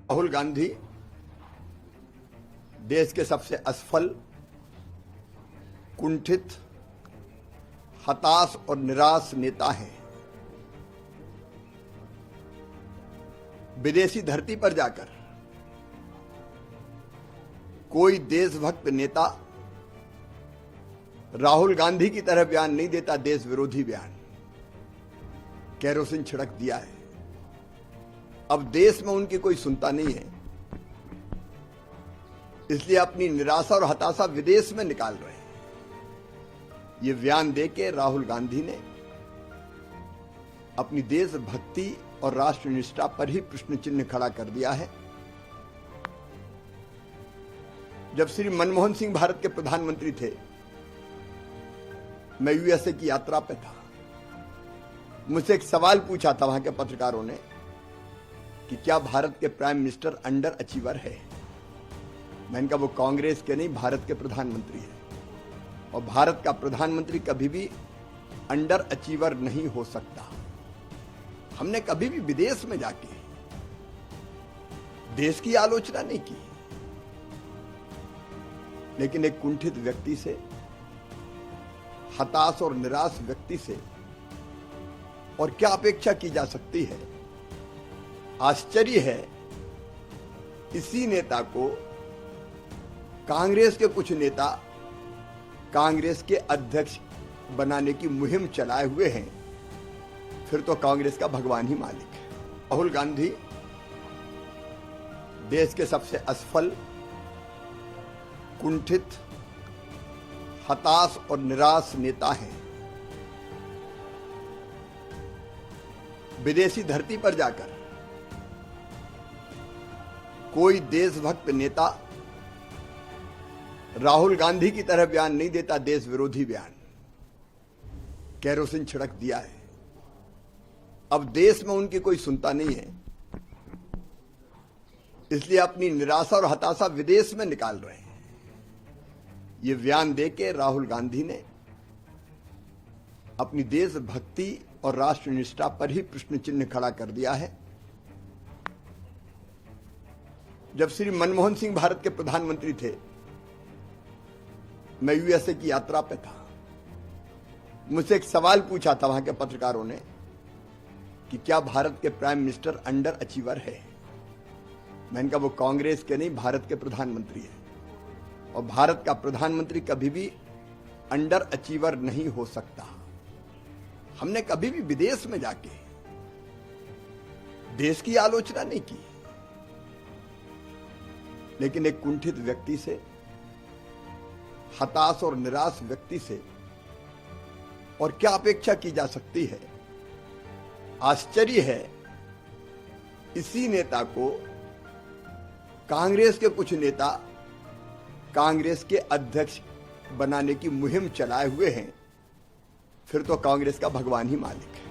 राहुल गांधी देश के सबसे असफल, कुंठित, हताश और निराश नेता हैं। विदेशी धरती पर जाकर कोई देशभक्त नेता राहुल गांधी की तरह बयान नहीं देता, देश विरोधी बयान। केरोसिन छिड़क दिया है। अब देश में उनकी कोई सुनता नहीं है, इसलिए अपनी निराशा और हताशा विदेश में निकाल रहे हैं। ये बयान देके राहुल गांधी ने अपनी देशभक्ति और राष्ट्रनिष्ठा पर ही प्रश्न चिन्ह खड़ा कर दिया है। जब श्री मनमोहन सिंह भारत के प्रधानमंत्री थे, मैं यूएसए की यात्रा पे था। मुझसे एक सवाल पूछा था वहां के पत्रकारों ने कि क्या भारत के प्राइम मिनिस्टर अंडर अचीवर है। मैंने कहा वो कांग्रेस के नहीं, भारत के प्रधानमंत्री है, और भारत का प्रधानमंत्री कभी भी अंडर अचीवर नहीं हो सकता। हमने कभी भी विदेश में जाके देश की आलोचना नहीं की, लेकिन एक कुंठित व्यक्ति से, हताश और निराश व्यक्ति से और क्या अपेक्षा की जा सकती है। आश्चर्य है, इसी नेता को कांग्रेस के कुछ नेता कांग्रेस के अध्यक्ष बनाने की मुहिम चलाए हुए हैं। फिर तो कांग्रेस का भगवान ही मालिक है। राहुल गांधी देश के सबसे असफल, कुंठित, हताश और निराश नेता हैं। विदेशी धरती पर जाकर कोई देशभक्त नेता राहुल गांधी की तरह बयान नहीं देता, देश विरोधी बयान। केरोसिन छिड़क दिया है। अब देश में उनकी कोई सुनता नहीं है, इसलिए अपनी निराशा और हताशा विदेश में निकाल रहे हैं। ये बयान देके राहुल गांधी ने अपनी देशभक्ति और राष्ट्रनिष्ठा पर ही प्रश्न चिन्ह खड़ा कर दिया है। जब श्री मनमोहन सिंह भारत के प्रधानमंत्री थे, मैं यूएसए की यात्रा पे था। मुझसे एक सवाल पूछा था वहां के पत्रकारों ने कि क्या भारत के प्राइम मिनिस्टर अंडर अचीवर है। मैंने कहा वो कांग्रेस के नहीं, भारत के प्रधानमंत्री है, और भारत का प्रधानमंत्री कभी भी अंडर अचीवर नहीं हो सकता। हमने कभी भी विदेश में जाके देश की आलोचना नहीं की, लेकिन एक कुंठित व्यक्ति से, हताश और निराश व्यक्ति से और क्या अपेक्षा की जा सकती है। आश्चर्य है, इसी नेता को कांग्रेस के कुछ नेता कांग्रेस के अध्यक्ष बनाने की मुहिम चलाए हुए हैं। फिर तो कांग्रेस का भगवान ही मालिक है।